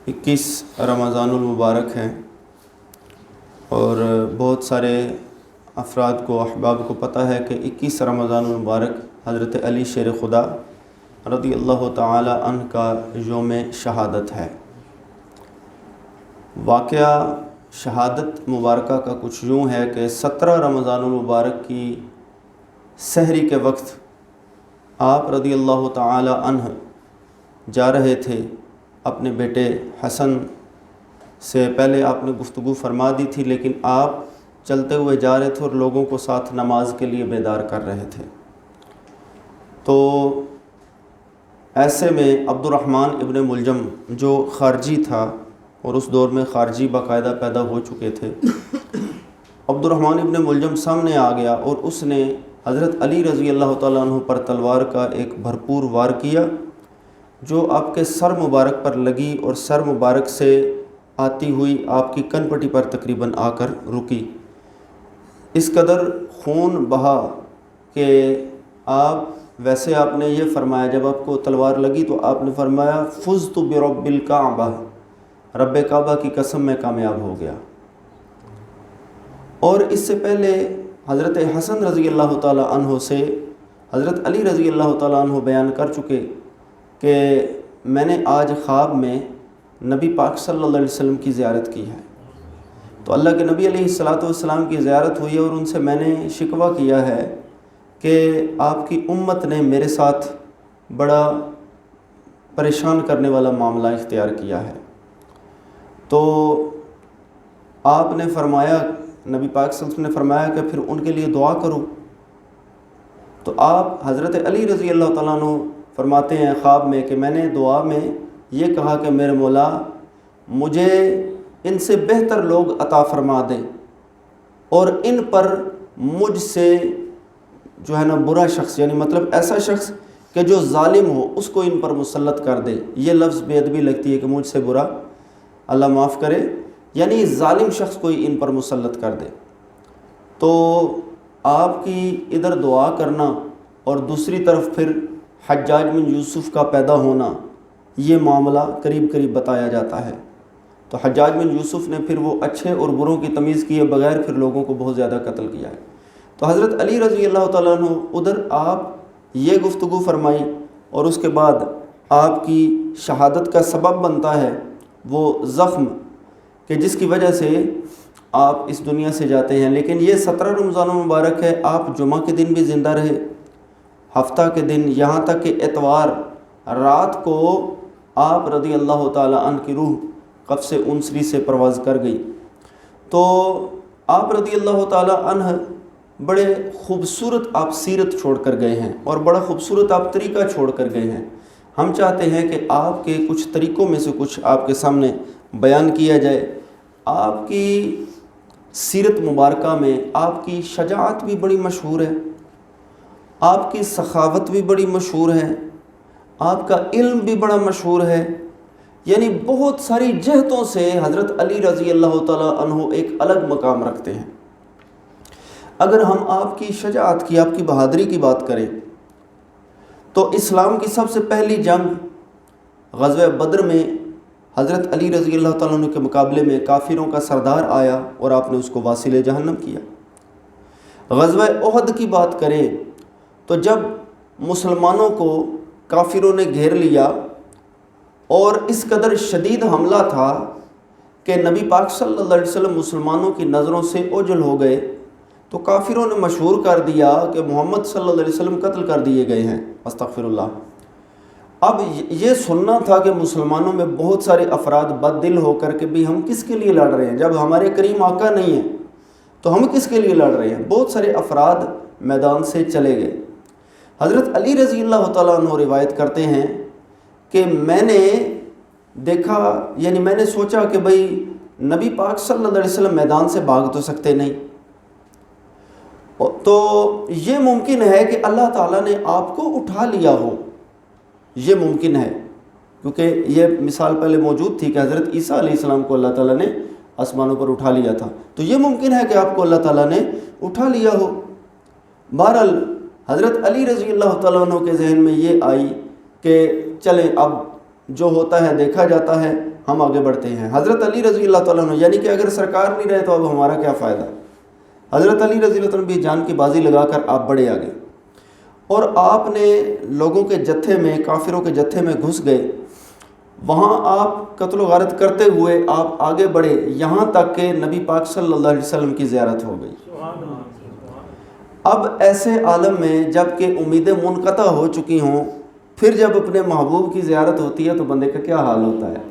21 رمضان المبارک ہے اور بہت سارے افراد کو احباب کو پتہ ہے کہ 21 رمضان المبارک حضرت علی شیر خدا رضی اللہ تعالی عنہ کا یوم شہادت ہے۔ واقعہ شہادت مبارکہ کا کچھ یوں ہے کہ 17 رمضان المبارک کی سحری کے وقت آپ رضی اللہ تعالی عنہ جا رہے تھے اپنے بیٹے حسن سے، پہلے آپ نے گفتگو فرما دی تھی لیکن آپ چلتے ہوئے جا رہے تھے اور لوگوں کو ساتھ نماز کے لیے بیدار کر رہے تھے۔ تو ایسے میں عبد الرحمن ابن ملجم جو خارجی تھا، اور اس دور میں خارجی باقاعدہ پیدا ہو چکے تھے، عبد الرحمن ابن ملجم سامنے آ گیا اور اس نے حضرت علی رضی اللہ تعالیٰ عنہ پر تلوار کا ایک بھرپور وار کیا جو آپ کے سر مبارک پر لگی اور سر مبارک سے آتی ہوئی آپ کی کن پٹی پر تقریباً آ کر رکی۔ اس قدر خون بہا کہ ویسے آپ نے یہ فرمایا، جب آپ کو تلوار لگی تو آپ نے فرمایا فزت برب الکعبہ، رب کعبہ کی قسم میں کامیاب ہو گیا۔ اور اس سے پہلے حضرت حسن رضی اللہ تعالیٰ عنہ سے حضرت علی رضی اللہ تعالیٰ عنہ بیان کر چکے کہ میں نے آج خواب میں نبی پاک صلی اللہ علیہ وسلم کی زیارت کی ہے۔ تو اللہ کے نبی علیہ السلام کی زیارت ہوئی ہے اور ان سے میں نے شکوہ کیا ہے کہ آپ کی امت نے میرے ساتھ بڑا پریشان کرنے والا معاملہ اختیار کیا ہے۔ تو آپ نے فرمایا، نبی پاک صلی اللہ علیہ وسلم نے فرمایا کہ پھر ان کے لیے دعا کرو۔ تو آپ حضرت علی رضی اللہ تعالیٰ عنہ فرماتے ہیں خواب میں کہ میں نے دعا میں یہ کہا کہ میرے مولا مجھے ان سے بہتر لوگ عطا فرما دے اور ان پر مجھ سے جو ہے نا برا شخص، یعنی مطلب ایسا شخص کہ جو ظالم ہو اس کو ان پر مسلط کر دے۔ یہ لفظ بے ادبی لگتی ہے کہ مجھ سے برا، اللہ معاف کرے، یعنی ظالم شخص کوئی ان پر مسلط کر دے۔ تو آپ کی ادھر دعا کرنا اور دوسری طرف پھر حجاج بن یوسف کا پیدا ہونا، یہ معاملہ قریب قریب بتایا جاتا ہے۔ تو حجاج بن یوسف نے پھر وہ اچھے اور بروں کی تمیز کیے بغیر پھر لوگوں کو بہت زیادہ قتل کیا ہے۔ تو حضرت علی رضی اللہ تعالیٰ عنہ ادھر آپ یہ گفتگو فرمائی اور اس کے بعد آپ کی شہادت کا سبب بنتا ہے وہ زخم کہ جس کی وجہ سے آپ اس دنیا سے جاتے ہیں۔ لیکن یہ 17 رمضان مبارک ہے، آپ جمعہ کے دن بھی زندہ رہے، ہفتہ کے دن، یہاں تک کہ اتوار رات کو آپ رضی اللہ تعالیٰ عنہ کی روح قفس انسری سے پرواز کر گئی۔ تو آپ رضی اللہ تعالیٰ عنہ بڑے خوبصورت آپ سیرت چھوڑ کر گئے ہیں اور بڑا خوبصورت آپ طریقہ چھوڑ کر گئے ہیں۔ ہم چاہتے ہیں کہ آپ کے کچھ طریقوں میں سے کچھ آپ کے سامنے بیان کیا جائے۔ آپ کی سیرت مبارکہ میں آپ کی شجاعت بھی بڑی مشہور ہے، آپ کی سخاوت بھی بڑی مشہور ہے، آپ کا علم بھی بڑا مشہور ہے، یعنی بہت ساری جہتوں سے حضرت علی رضی اللہ تعالیٰ عنہ ایک الگ مقام رکھتے ہیں۔ اگر ہم آپ کی شجاعت کی، آپ کی بہادری کی بات کریں تو اسلام کی سب سے پہلی جنگ غزوہ بدر میں حضرت علی رضی اللہ تعالیٰ عنہ کے مقابلے میں کافروں کا سردار آیا اور آپ نے اس کو واصل جہنم کیا۔ غزوہ احد کی بات کریں تو جب مسلمانوں کو کافروں نے گھیر لیا اور اس قدر شدید حملہ تھا کہ نبی پاک صلی اللہ علیہ وسلم مسلمانوں کی نظروں سے اوجھل ہو گئے، تو کافروں نے مشہور کر دیا کہ محمد صلی اللہ علیہ وسلم قتل کر دیے گئے ہیں، استغفر اللہ۔ اب یہ سننا تھا کہ مسلمانوں میں بہت سارے افراد بد دل ہو کر کہ بھی ہم کس کے لیے لڑ رہے ہیں، جب ہمارے کریم آقا نہیں ہیں تو ہم کس کے لیے لڑ رہے ہیں۔ بہت سارے افراد میدان سے چلے گئے۔ حضرت علی رضی اللہ تعالیٰ عنہ روایت کرتے ہیں کہ میں نے دیکھا، یعنی میں نے سوچا کہ بھئی نبی پاک صلی اللہ علیہ وسلم میدان سے بھاگ تو سکتے نہیں، تو یہ ممکن ہے کہ اللہ تعالیٰ نے آپ کو اٹھا لیا ہو، یہ ممکن ہے، کیونکہ یہ مثال پہلے موجود تھی کہ حضرت عیسیٰ علیہ السلام کو اللہ تعالیٰ نے آسمانوں پر اٹھا لیا تھا، تو یہ ممکن ہے کہ آپ کو اللہ تعالیٰ نے اٹھا لیا ہو۔ بہرحال حضرت علی رضی اللہ تعالیٰ عنہ کے ذہن میں یہ آئی کہ چلیں اب جو ہوتا ہے دیکھا جاتا ہے، ہم آگے بڑھتے ہیں۔ حضرت علی رضی اللہ تعالیٰ عنہ، یعنی کہ اگر سرکار نہیں رہے تو اب ہمارا کیا فائدہ۔ حضرت علی رضی اللہ تعالیٰ عنہ بھی جان کی بازی لگا کر آپ بڑھے آگے، اور آپ نے لوگوں کے جتھے میں، کافروں کے جتھے میں گھس گئے، وہاں آپ قتل و غارت کرتے ہوئے آپ آگے بڑھے، یہاں تک کہ نبی پاک صلی اللہ علیہ وسلم کی زیارت ہو گئی۔ اب ایسے عالم میں جب کہ امیدیں منقطع ہو چکی ہوں، پھر جب اپنے محبوب کی زیارت ہوتی ہے تو بندے کا کیا حال ہوتا ہے۔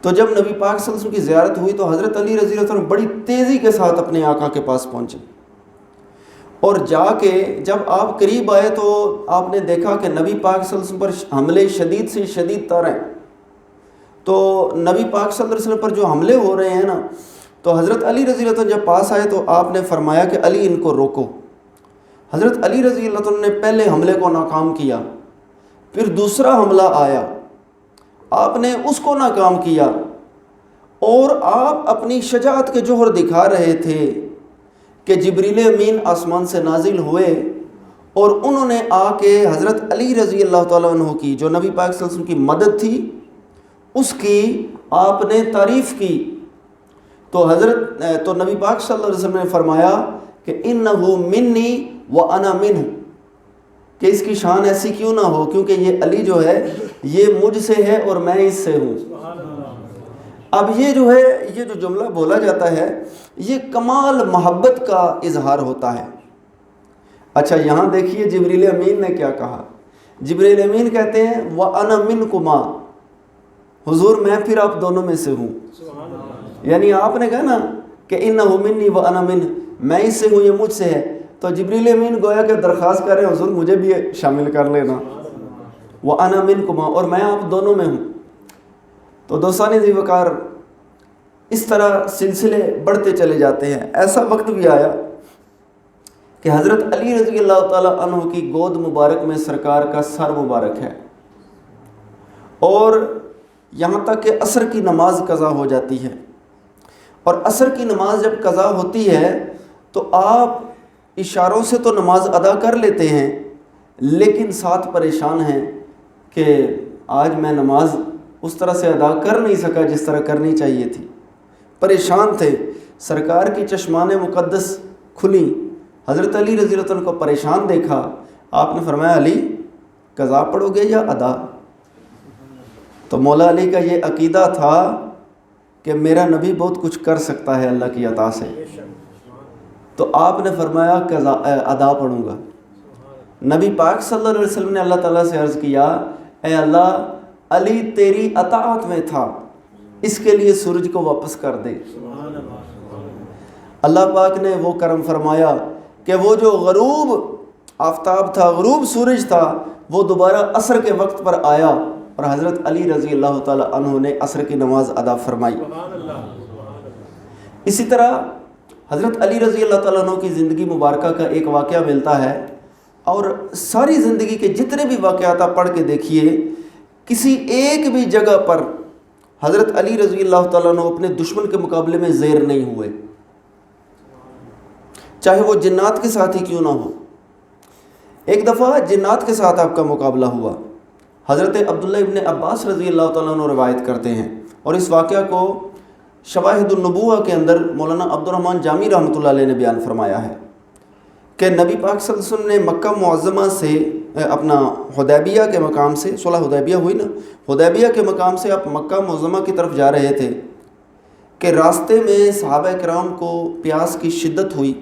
تو جب نبی پاک صلی اللہ علیہ وسلم کی زیارت ہوئی تو حضرت علی رضی اللہ عنہ بڑی تیزی کے ساتھ اپنے آقا کے پاس پہنچے، اور جا کے جب آپ قریب آئے تو آپ نے دیکھا کہ نبی پاک صلی اللہ علیہ وسلم پر حملے شدید سے شدید تر ہیں۔ تو نبی پاک صلی اللہ علیہ وسلم پر جو حملے ہو رہے ہیں نا، تو حضرت علی رضی اللہ عنہ جب پاس آئے تو آپ نے فرمایا کہ علی ان کو روکو۔ حضرت علی رضی اللہ عنہ نے پہلے حملے کو ناکام کیا، پھر دوسرا حملہ آیا، آپ نے اس کو ناکام کیا، اور آپ اپنی شجاعت کے جوہر دکھا رہے تھے کہ جبریل امین آسمان سے نازل ہوئے، اور انہوں نے آ کے حضرت علی رضی اللہ تعالیٰ عنہ کی جو نبی پاک صلی اللہ علیہ وسلم کی مدد تھی اس کی آپ نے تعریف کی۔ تو نبی پاک صلی اللہ علیہ وسلم نے فرمایا کہ انہو منی وانا منہ، کہ اس کی شان ایسی کیوں نہ ہو، کیونکہ یہ علی جو ہے یہ مجھ سے ہے اور میں اس سے ہوں۔ اب یہ جو ہے، یہ جو جملہ بولا جاتا ہے یہ کمال محبت کا اظہار ہوتا ہے۔ اچھا یہاں دیکھیے جبریل امین نے کیا کہا۔ جبریل امین کہتے ہیں وَأَنَا مِنْكُمَا، حضور میں پھر آپ دونوں میں سے ہوں۔ یعنی آپ نے کہا نا کہ اِنَّهُ مِنِّي وَأَنَا مِنْهُ، میں اس سے ہوں، یہ مجھ سے ہے، تو جبریل امین گویا کہ درخواست کر رہے ہیں حضور مجھے بھی شامل کر لینا، وَأَنَا مِنْكُمَا، اور میں آپ دونوں میں ہوں۔ تو دوستان ذی وقار اس طرح سلسلے بڑھتے چلے جاتے ہیں۔ ایسا وقت بھی آیا کہ حضرت علی رضی اللہ تعالیٰ عنہ کی گود مبارک میں سرکار کا سر مبارک ہے، اور یہاں تک کہ عصر کی نماز قضا ہو جاتی ہے، اور عصر کی نماز جب قضا ہوتی ہے تو آپ اشاروں سے تو نماز ادا کر لیتے ہیں، لیکن ساتھ پریشان ہیں کہ آج میں نماز اس طرح سے ادا کر نہیں سکا جس طرح کرنی چاہیے تھی، پریشان تھے۔ سرکار کی چشمان مقدس کھلی، حضرت علی رضی اللہ عنہ کو پریشان دیکھا، آپ نے فرمایا علی قضا پڑھو گے یا ادا؟ تو مولا علی کا یہ عقیدہ تھا کہ میرا نبی بہت کچھ کر سکتا ہے اللہ کی عطا سے، تو آپ نے فرمایا قضا ادا پڑھوں گا۔ نبی پاک صلی اللہ علیہ وسلم نے اللہ تعالیٰ سے عرض کیا اے اللہ علی تیری اطاعت میں تھا، اس کے لیے سورج کو واپس کر دے۔ اللہ پاک نے وہ کرم فرمایا کہ وہ جو غروب آفتاب تھا، غروب سورج تھا، وہ دوبارہ عصر کے وقت پر آیا، اور حضرت علی رضی اللہ تعالی عنہ نے عصر کی نماز ادا فرمائی۔ اسی طرح حضرت علی رضی اللہ تعالیٰ عنہ کی زندگی مبارکہ کا ایک واقعہ ملتا ہے، اور ساری زندگی کے جتنے بھی واقعات آپ پڑھ کے دیکھیے، کسی ایک بھی جگہ پر حضرت علی رضی اللہ تعالیٰ عنہ اپنے دشمن کے مقابلے میں زیر نہیں ہوئے، چاہے وہ جنات کے ساتھ ہی کیوں نہ ہو۔ ایک دفعہ جنات کے ساتھ آپ کا مقابلہ ہوا، حضرت عبداللہ ابن عباس رضی اللہ تعالیٰ عنہ روایت کرتے ہیں، اور اس واقعہ کو شواہد النبوہ کے اندر مولانا عبد الرحمن جامی رحمۃ اللہ علیہ نے بیان فرمایا ہے کہ نبی پاک صلی اللہ علیہ وسلم نے مکہ معظمہ سے اپنا حدیبیہ کے مقام سے، صلح حدیبیہ ہوئی نا، حدیبیہ کے مقام سے آپ مکہ معظمہ کی طرف جا رہے تھے کہ راستے میں صحابہ کرام کو پیاس کی شدت ہوئی،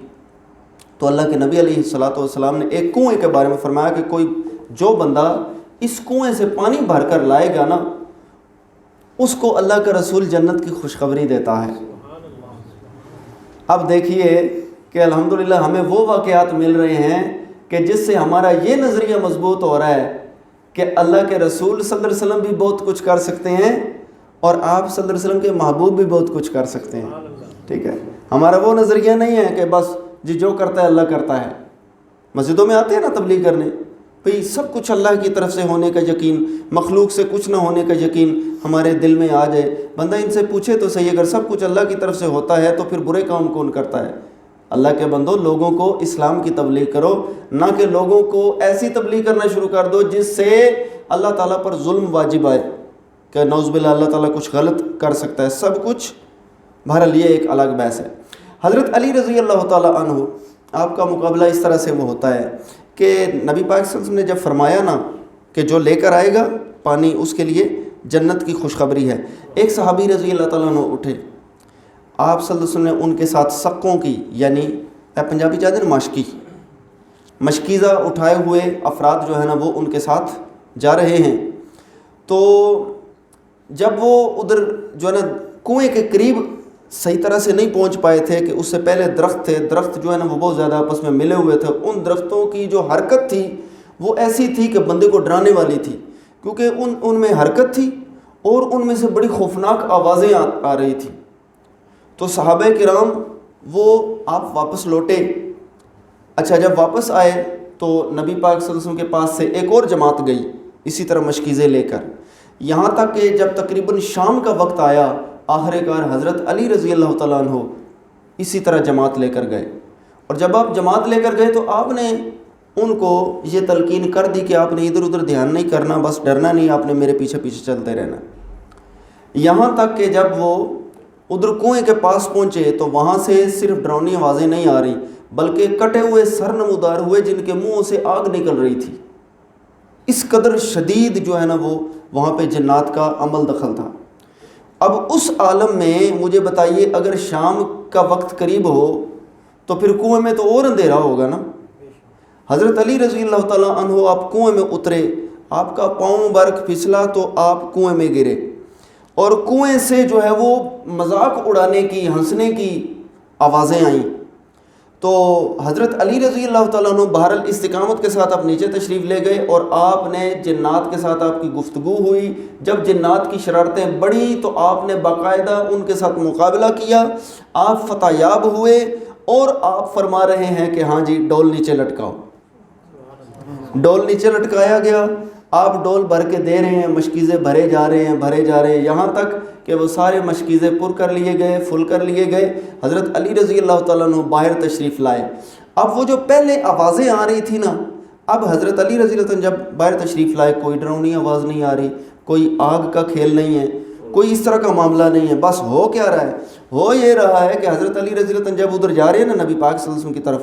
تو اللہ کے نبی علیہ الصلوۃ والسلام نے ایک کنویں کے بارے میں فرمایا کہ کوئی جو بندہ اس کنویں سے پانی بھر کر لائے گا نا، اس کو اللہ کا رسول جنت کی خوشخبری دیتا ہے۔ اب دیکھیے کہ الحمدللہ ہمیں وہ واقعات مل رہے ہیں کہ جس سے ہمارا یہ نظریہ مضبوط ہو رہا ہے کہ اللہ کے رسول صلی اللہ علیہ وسلم بھی بہت کچھ کر سکتے ہیں، اور آپ صلی اللہ علیہ وسلم کے محبوب بھی بہت کچھ کر سکتے ہیں۔ ٹھیک ہے، ہمارا وہ نظریہ نہیں ہے کہ بس جی جو کرتا ہے اللہ کرتا ہے۔ مسجدوں میں آتے ہیں نا تبلیغ کرنے، بھئی سب کچھ اللہ کی طرف سے ہونے کا یقین، مخلوق سے کچھ نہ ہونے کا یقین ہمارے دل میں آ جائے۔ بندہ ان سے پوچھے تو صحیح، اگر سب کچھ اللہ کی طرف سے ہوتا ہے تو پھر برے کام کون کرتا ہے؟ اللہ کے بندو، لوگوں کو اسلام کی تبلیغ کرو، نہ کہ لوگوں کو ایسی تبلیغ کرنا شروع کر دو جس سے اللہ تعالیٰ پر ظلم واجب آئے۔ کہ نعوذ باللہ اللہ تعالیٰ کچھ غلط کر سکتا ہے، سب کچھ بہرحال یہ ایک الگ بحث ہے۔ حضرت علی رضی اللہ تعالیٰ عنہ، آپ کا مقابلہ اس طرح سے وہ ہوتا ہے کہ نبی پاک صلی اللہ علیہ وسلم نے جب فرمایا نا کہ جو لے کر آئے گا پانی اس کے لیے جنت کی خوشخبری ہے، ایک صحابی رضی اللہ تعالیٰ عنہ اٹھے، آپ صلی اللہ علیہ وسلم نے ان کے ساتھ سقوں کی، یعنی پنجابی چاہتے ہیں مشکی، مشکیزہ اٹھائے ہوئے افراد جو ہے نا وہ ان کے ساتھ جا رہے ہیں۔ تو جب وہ ادھر جو ہے نا کنویں کے قریب صحیح طرح سے نہیں پہنچ پائے تھے کہ اس سے پہلے درخت تھے، درخت جو ہے نا وہ بہت زیادہ آپس میں ملے ہوئے تھے، ان درختوں کی جو حرکت تھی وہ ایسی تھی کہ بندے کو ڈرانے والی تھی، کیونکہ ان میں حرکت تھی اور ان میں سے بڑی خوفناک آوازیں آ رہی تھی۔ تو صحابہ کرام وہ آپ واپس لوٹے۔ اچھا، جب واپس آئے تو نبی پاک صلی اللہ علیہ وسلم کے پاس سے ایک اور جماعت گئی اسی طرح مشکیزیں لے کر، یہاں تک کہ جب تقریباً شام کا وقت آیا، آخر کار حضرت علی رضی اللہ تعالیٰ عنہ اسی طرح جماعت لے کر گئے۔ اور جب آپ جماعت لے کر گئے تو آپ نے ان کو یہ تلقین کر دی کہ آپ نے ادھر ادھر دھیان نہیں کرنا، بس ڈرنا نہیں، آپ نے میرے پیچھے پیچھے چلتے رہنا۔ یہاں تک کہ جب وہ ادھر کنویں کے پاس پہنچے تو وہاں سے صرف ڈراؤنی آوازیں نہیں آ رہی بلکہ کٹے ہوئے سر نمودار ہوئے جن کے منہوں سے آگ نکل رہی تھی۔ اس قدر شدید جو ہے نا وہ وہاں پہ جنات کا عمل دخل تھا۔ اب اس عالم میں مجھے بتائیے، اگر شام کا وقت قریب ہو تو پھر کنویں میں تو اور اندھیرا ہوگا نا۔ حضرت علی رضی اللہ تعالیٰ عنہ آپ کنویں میں اترے، آپ کا پاؤں مبارک پھسلا تو آپ کنویں میں گرے، اور کنویں سے جو ہے وہ مذاق اڑانے کی، ہنسنے کی آوازیں آئیں۔ تو حضرت علی رضی اللہ تعالیٰ عنہ بہرحال استقامت کے ساتھ آپ نیچے تشریف لے گئے، اور آپ نے جنات کے ساتھ آپ کی گفتگو ہوئی۔ جب جنات کی شرارتیں بڑھی تو آپ نے باقاعدہ ان کے ساتھ مقابلہ کیا، آپ فتح یاب ہوئے، اور آپ فرما رہے ہیں کہ ہاں جی ڈول نیچے لٹکاؤ۔ ڈول نیچے لٹکایا گیا، آپ ڈول بھر کے دے رہے ہیں، مشکیزیں بھرے جا رہے ہیں، یہاں تک کہ وہ سارے مشکیزیں پر کر لیے گئے، فل کر لیے گئے۔ حضرت علی رضی اللہ تعالیٰ عنہ باہر تشریف لائے۔ اب وہ جو پہلے آوازیں آ رہی تھی نا، اب حضرت علی رضی اللہ عنہ جب باہر تشریف لائے، کوئی ڈراؤنی آواز نہیں آ رہی، کوئی آگ کا کھیل نہیں ہے، کوئی اس طرح کا معاملہ نہیں ہے۔ بس ہو کیا رہا ہے؟ ہو یہ رہا ہے کہ حضرت علی رضی اللہ عنہ جب ادھر جا رہے ہیں نا نبی پاک صلی اللہ علیہ وسلم کی طرف،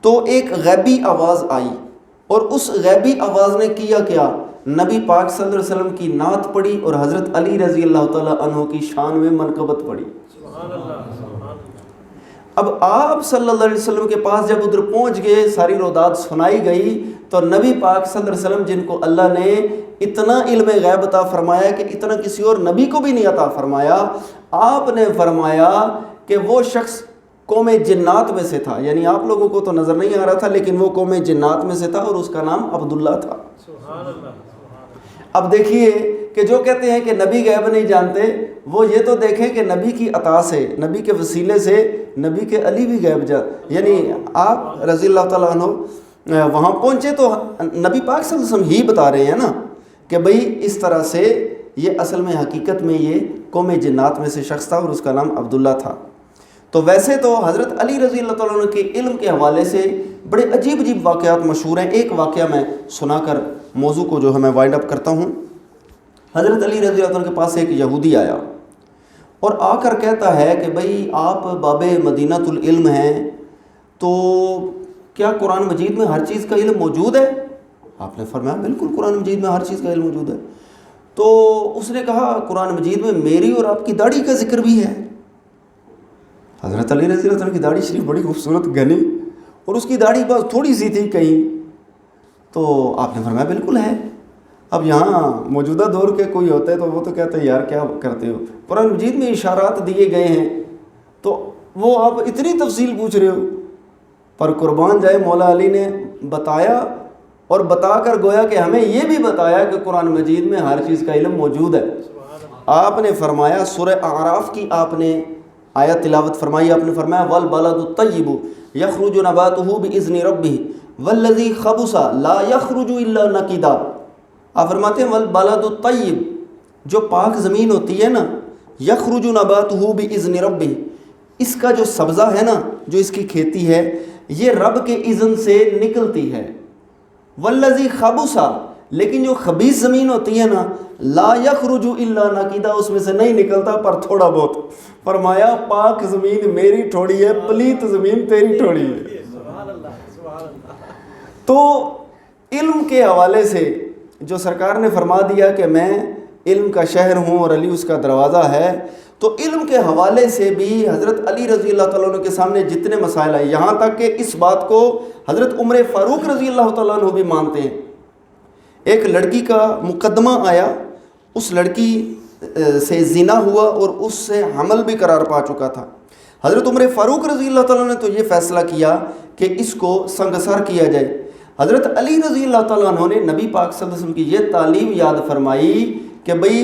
تو ایک غیبی آواز آئی، اور اس غیبی آواز نے کیا کیا؟ نبی پاک صلی اللہ علیہ وسلم کی نعت پڑھی اور حضرت علی رضی اللہ تعالیٰ عنہ کی شان میں منقبت پڑھی۔ اب آپ صلی اللہ علیہ وسلم کے پاس جب ادھر پہنچ گئے، ساری رودات سنائی گئی، تو نبی پاک صلی اللہ علیہ وسلم جن کو اللہ نے اتنا علم غیب عطا فرمایا کہ اتنا کسی اور نبی کو بھی نہیں عطا فرمایا، آپ نے فرمایا کہ وہ شخص قوم جنات میں سے تھا، یعنی آپ لوگوں کو تو نظر نہیں آ رہا تھا لیکن وہ قوم جنات میں سے تھا، اور اس کا نام عبداللہ تھا۔ اب دیکھیے کہ جو کہتے ہیں کہ نبی غیب نہیں جانتے، وہ یہ تو دیکھیں کہ نبی کی عطا سے، نبی کے وسیلے سے نبی کے علی بھی غیب یعنی آپ رضی اللہ تعالیٰ عنہ وہاں پہنچے تو نبی پاک صلی اللہ علیہ وسلم ہی بتا رہے ہیں نا کہ بھئی اس طرح سے یہ اصل میں حقیقت میں یہ قوم جنات میں سے شخص تھا اور اس کا نام عبداللہ تھا۔ تو ویسے تو حضرت علی رضی اللہ تعالیٰ عنہ کے علم کے حوالے سے بڑے عجیب عجیب واقعات مشہور ہیں۔ ایک واقعہ میں سنا کر موضوع کو جو ہے میں وائنڈ اپ کرتا ہوں۔ حضرت علی رضی اللہ عنہ کے پاس ایک یہودی آیا اور آ کر کہتا ہے کہ بھئی آپ باب مدینۃ العلم ہیں، تو کیا قرآن مجید میں ہر چیز کا علم موجود ہے؟ آپ نے فرمایا بالکل قرآن مجید میں ہر چیز کا علم موجود ہے۔ تو اس نے کہا قرآن مجید میں میری اور آپ کی داڑھی کا ذکر بھی ہے۔ حضرت علی رضی اللہ عنہ کی داڑھی شریف بڑی خوبصورت گھنی، اور اس کی داڑھی بس تھوڑی سی تھی کہیں، تو آپ نے فرمایا بالکل ہے۔ اب یہاں موجودہ دور کے کوئی ہوتا ہے تو وہ تو کہتا ہے یار کیا کرتے ہو، قرآن مجید میں اشارات دیے گئے ہیں، تو وہ آپ اتنی تفصیل پوچھ رہے ہو؟ پر قربان جائے مولا علی نے بتایا، اور بتا کر گویا کہ ہمیں یہ بھی بتایا کہ قرآن مجید میں ہر چیز کا علم موجود ہے۔ آپ نے فرمایا سورہ اعراف کی آپ نے آیت تلاوت فرمائی، آپ نے فرمایا والبلد الطیب یخرج نباتہ باذن ربہ والذی خبث لا یخرج الا نکدا۔ آپ فرماتے ہیں والبلد الطیب، جو پاک زمین ہوتی ہے نا، یخرج نباتہ باذن ربہ، اس کا جو سبزہ ہے نا، جو اس کی کھیتی ہے، یہ رب کے اذن سے نکلتی ہے۔ والذی خبث، لیکن جو خبیث زمین ہوتی ہے نا، لا یخرج الا نقیدا، اس میں سے نہیں نکلتا پر تھوڑا بہت. فرمایا پاک زمین میری تھوڑی ہے، پلیت زمین تیری تھوڑی ہے. تو علم کے حوالے سے جو سرکار نے فرما دیا کہ میں علم کا شہر ہوں اور علی اس کا دروازہ ہے، تو علم کے حوالے سے بھی حضرت علی رضی اللہ تعالیٰ عنہ کے سامنے جتنے مسائل آئے، یہاں تک کہ اس بات کو حضرت عمر فاروق رضی اللہ تعالیٰ عنہ بھی مانتے ہیں. ایک لڑکی کا مقدمہ آیا، اس لڑکی سے زنا ہوا اور اس سے حمل بھی قرار پا چکا تھا. حضرت عمر فاروق رضی اللہ تعالیٰ نے تو یہ فیصلہ کیا کہ اس کو سنگسار کیا جائے. حضرت علی رضی اللہ تعالیٰ عنہ نے نبی پاک صلی اللہ علیہ وسلم کی یہ تعلیم یاد فرمائی کہ بھئی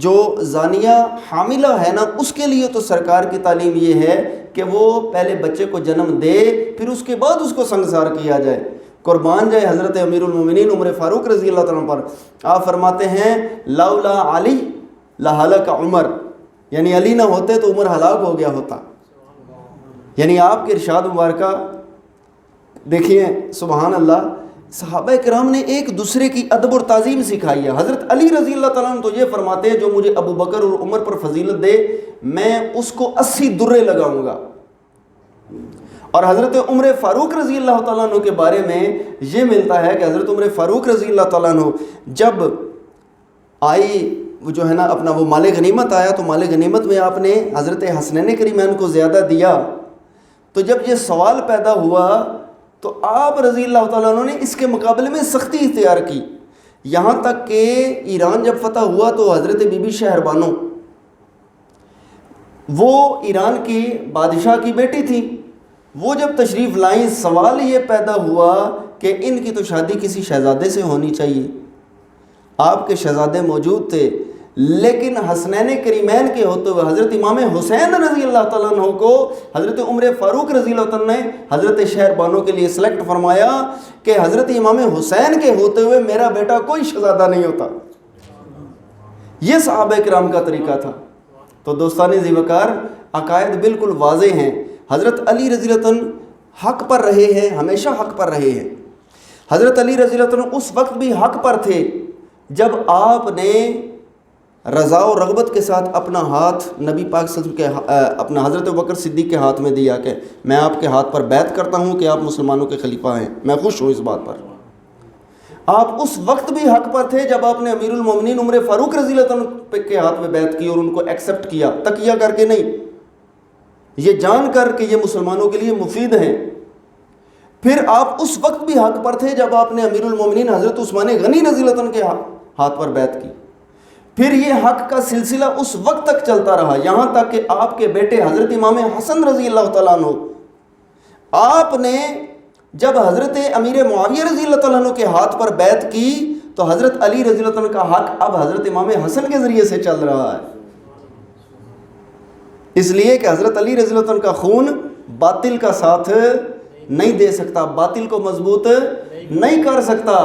جو زانیہ حاملہ ہے نا، اس کے لیے تو سرکار کی تعلیم یہ ہے کہ وہ پہلے بچے کو جنم دے، پھر اس کے بعد اس کو سنگسار کیا جائے. قربان جائے حضرت امیر المومنین عمر فاروق رضی اللہ تعالیٰ پر. آپ فرماتے ہیں لولا علی لہلک عمر، یعنی علی نہ ہوتے تو عمر ہلاک ہو گیا ہوتا. یعنی آپ کے ارشاد مبارکہ دیکھیے، سبحان اللہ، صحابہ کرام نے ایک دوسرے کی ادب اور تعظیم سکھائی ہے. حضرت علی رضی اللہ تعالیٰ عنہ تو یہ فرماتے ہیں جو مجھے ابو بکر اور عمر پر فضیلت دے میں اس کو 80 درے لگاؤں گا. اور حضرت عمر فاروق رضی اللہ تعالیٰ عنہ کے بارے میں یہ ملتا ہے کہ حضرت عمر فاروق رضی اللہ تعالیٰ عنہ جب آئی جو ہے نا اپنا وہ مال غنیمت آیا، تو مال غنیمت میں آپ نے حضرت حسنین کریمین کو زیادہ دیا. تو جب یہ سوال پیدا ہوا تو آپ رضی اللہ تعالیٰ عنہ نے اس کے مقابلے میں سختی اختیار کی. یہاں تک کہ ایران جب فتح ہوا تو حضرت بی بی شہر بانو وہ ایران کی بادشاہ کی بیٹی تھی، وہ جب تشریف لائیں سوال یہ پیدا ہوا کہ ان کی تو شادی کسی شہزادے سے ہونی چاہیے. آپ کے شہزادے موجود تھے، لیکن حسنین کریمین کے ہوتے ہوئے حضرت امام حسین رضی اللہ تعالیٰ عنہ کو حضرت عمر فاروق رضی اللہ تعالیٰ عنہ نے حضرت شہر بانو کے لیے سلیکٹ فرمایا کہ حضرت امام حسین کے ہوتے ہوئے میرا بیٹا کوئی شہزادہ نہیں ہوتا. یہ صحابہ کرام کا طریقہ تھا. تو دوستان ذی وقار، عقائد بالکل واضح ہیں. حضرت علی رضی اللہ عنہ حق پر رہے ہیں، ہمیشہ حق پر رہے ہیں. حضرت علی رضی اللہ عنہ اس وقت بھی حق پر تھے جب آپ نے رضا و رغبت کے ساتھ اپنا ہاتھ نبی پاک صلی اللہ علیہ وسلم کے اپنا حضرت بکر صدیق کے ہاتھ میں دیا کہ میں آپ کے ہاتھ پر بیعت کرتا ہوں کہ آپ مسلمانوں کے خلیفہ ہیں، میں خوش ہوں اس بات پر. آپ اس وقت بھی حق پر تھے جب آپ نے امیر المومنین عمر فاروق رضی اللہ عنہ کے ہاتھ میں بیعت کی اور ان کو ایکسیپٹ کیا، تقیہ کر کے نہیں، یہ جان کر کہ یہ مسلمانوں کے لیے مفید ہیں. پھر آپ اس وقت بھی حق پر تھے جب آپ نے امیر المومنین حضرت عثمان غنی رضی اللہ عنہ کے ہاتھ پر بیعت کی. پھر یہ حق کا سلسلہ اس وقت تک چلتا رہا یہاں تک کہ آپ کے بیٹے حضرت امام حسن رضی اللہ تعالیٰ عنہ، آپ نے جب حضرت امیر معاویہ رضی اللہ تعالیٰ عنہ کے ہاتھ پر بیعت کی تو حضرت علی رضی اللہ عنہ کا حق اب حضرت امام حسن کے ذریعے سے چل رہا ہے. اس لیے کہ حضرت علی رضی اللہ عنہ کا خون باطل کا ساتھ نہیں دے سکتا، باطل کو مضبوط نہیں کر سکتا.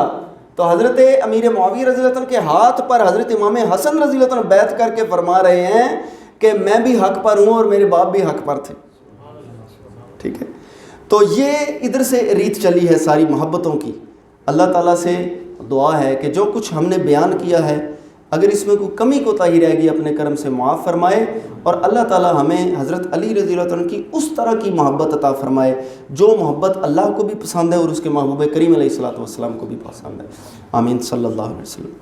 تو حضرت امیر معاویہ رضی اللہ عنہ کے ہاتھ پر حضرت امام حسن رضی اللہ عنہ بیعت کر کے فرما رہے ہیں کہ میں بھی حق پر ہوں اور میرے باپ بھی حق پر تھے. ٹھیک ہے، تو یہ ادھر سے ریت چلی ہے ساری محبتوں کی. اللہ تعالیٰ سے دعا ہے کہ جو کچھ ہم نے بیان کیا ہے اگر اس میں کوئی کمی کوتاہی رہ گئی اپنے کرم سے معاف فرمائے، اور اللہ تعالیٰ ہمیں حضرت علی رضی اللہ عنہ کی اس طرح کی محبت عطا فرمائے جو محبت اللہ کو بھی پسند ہے اور اس کے محبوب کریم علیہ الصلوۃ والسلام کو بھی پسند ہے. آمین صلی اللہ علیہ وسلم.